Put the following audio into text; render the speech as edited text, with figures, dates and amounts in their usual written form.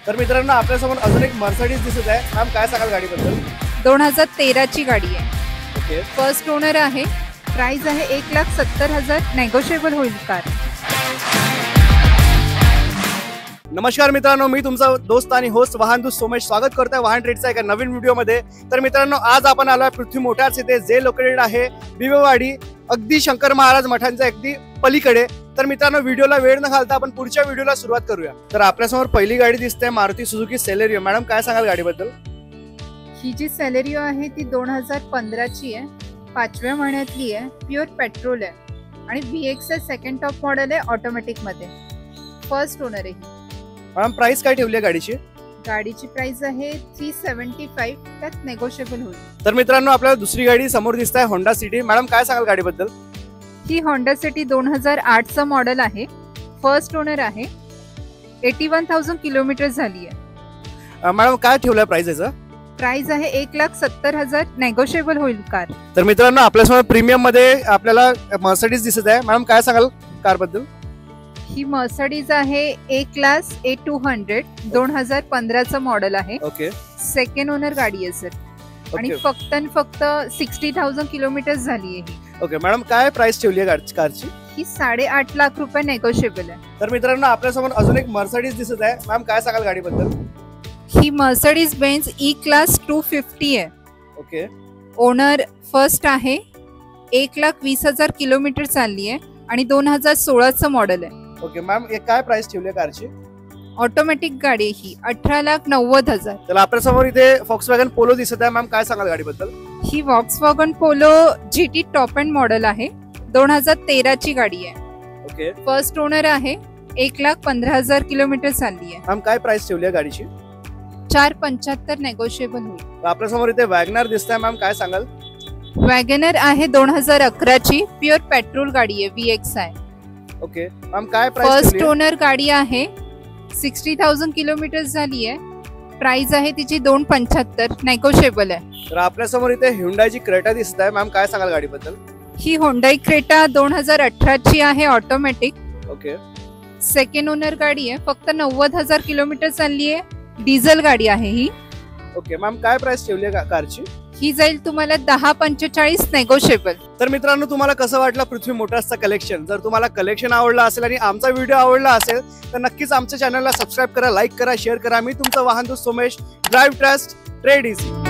तर मित्रांनो आपल्यासमोर अजून एक मर्सिडीज दिसत आहे। मॅम काय सांगाल गाडीबद्दल? 2013 ची गाडी आहे। ओके, फर्स्ट ओनर आहे। प्राइस आहे 1,70,000, नेगोशिएबल होईल कार। नमस्कार मित्रांनो, मी तुमचा दोस्त आणि होस्ट वाहन दोस्त सोमेश स्वागत करतोय वाहन ट्रेडचा एका नवीन व्हिडिओमध्ये। तर मित्रांनो आज आपण आलोय पृथ्वी मोटार्स येथे, जे लोकेटेड आहे बिबवेवाडी, अगदी शंकर महाराज मठांच्या अगदी पलीकडे। तर मित्रांनो व्हिडिओला वेळ न घालता आपण पुढच्या व्हिडिओला सुरुवात करूया। तर आपल्यासमोर पहिली गाडी दिसते मारुती सुझुकी सेलेरियो। मॅडम काय सांगाल गाडीबद्दल? ही जी सेलेरियो आहे ती 2015 ची आहे, 5व्या महिन्यातली आहे, प्युअर पेट्रोल आहे आणि VX सेकंड टॉप मॉडेल आहे, ऑटोमॅटिक मध्ये। फर्स्ट ओनर आहे ही। मॅडम प्राइस काय ठेवली आहे गाडीची? गाडीची प्राइस आहे 375, त्यात नेगोशिएबल होईल। तर मित्रांनो आपल्याला दुसरी गाडी समोर दिसत आहे, होंडा सिटी। मॅडम काय सांगाल गाडीबद्दल? ही होंडा सिटी 2008 चा मॉडेल आहे, फर्स्ट ओनर आहे, 81,000 किलोमीटर झाली आहे। मॅडम काय ठेवलं प्राइस याचं? प्राइस आहे 1,70,000, नेगोशिएबल होईल कार। तर मित्रांनो आपल्यासमोर प्रीमियम मध्ये आपल्याला मर्सिडीज दिसत आहे। मॅडम काय सांगाल कार बद्दल? ही मर्सिडीज आहे A क्लास A200, 2015 चा मॉडेल आहे। ओके, सेकंड ओनर गाडी आहे सर, आणि फक्त 60,000 किलोमीटर झाली आहे। ओके मॅडम काय प्राइस ठेवली आहे कारची? ही 8.5 लाख रुपये नेगोशिएबल आहे। तर मित्रांनो आपल्यासमोर अजून एक मर्सिडीज दिसत आहे। मॅम काय सांगाल गाडीबद्दल? ही मर्सिडीज बेंझ E क्लास 250 आहे। ओके, ओनर फर्स्ट आहे, 1,20,000 किलोमीटर चालली आहे आणि 2016 चा मॉडेल आहे। ओके मॅम काय प्राइस ठेवली आहे कारची? ऑटोमॅटिक गाडी आहे ही, 18,90,000। तर आपल्यासमोर इथे Volkswagen पोलो दिसत आहे। मॅम काय सांगाल गाडीबद्दल? ही Volkswagen polo GT top end model आहे, 2013 ची गाडी आहे। ओके, फर्स्ट ओनर आहे, 1,15,000 किलोमीटर चालली आहे। मॅम काय प्राइस ठेवली आहे गाडीची? 475 नेगोशिएबल होईल। तर आपल्यासमोर इथे वॅगनर दिसत आहे। मॅम काय सांगाल? वॅगनर आहे 2011 ची, प्युअर पेट्रोल गाडी आहे, VX आहे। ओके मॅम काय प्राइस? फर्स्ट ओनर गाडी आहे, 60,000 किलोमीटर झाली आहे। प्राइस आहे तिची 275, नेगोशिएबल आहे। तर आपल्यासमोर इथे ह्युंडाईची क्रेटा दिसत आहे। मॅम काय सांगाल गाडीबद्दल? ही होंडाई क्रेटा 2018 ची आहे, ऑटोमॅटिक। ओके, सेकंड ओनर गाडी आहे, फक्त 90,000 किलोमीटर चालली आहे, डिझेल गाडी आहे ही। ओके मॅम काय प्राइस ठेवली आहे कारची? ही जाईल तुम्हाला 10.45 नेगोशिएबल। तर मित्रांनो तुम्हाला कसं वाटलं पृथ्वी मोटार्सचं कलेक्शन? जर तुम्हाला कलेक्शन आवडलं असेल आणि आमचा व्हिडिओ आवडला असेल तर नक्कीच आमच्या चॅनलला सबस्क्राईब करा, लाईक करा, शेअर करा। मी तुमचा वाहन दोस्त Somesh, drive trust, trade easy.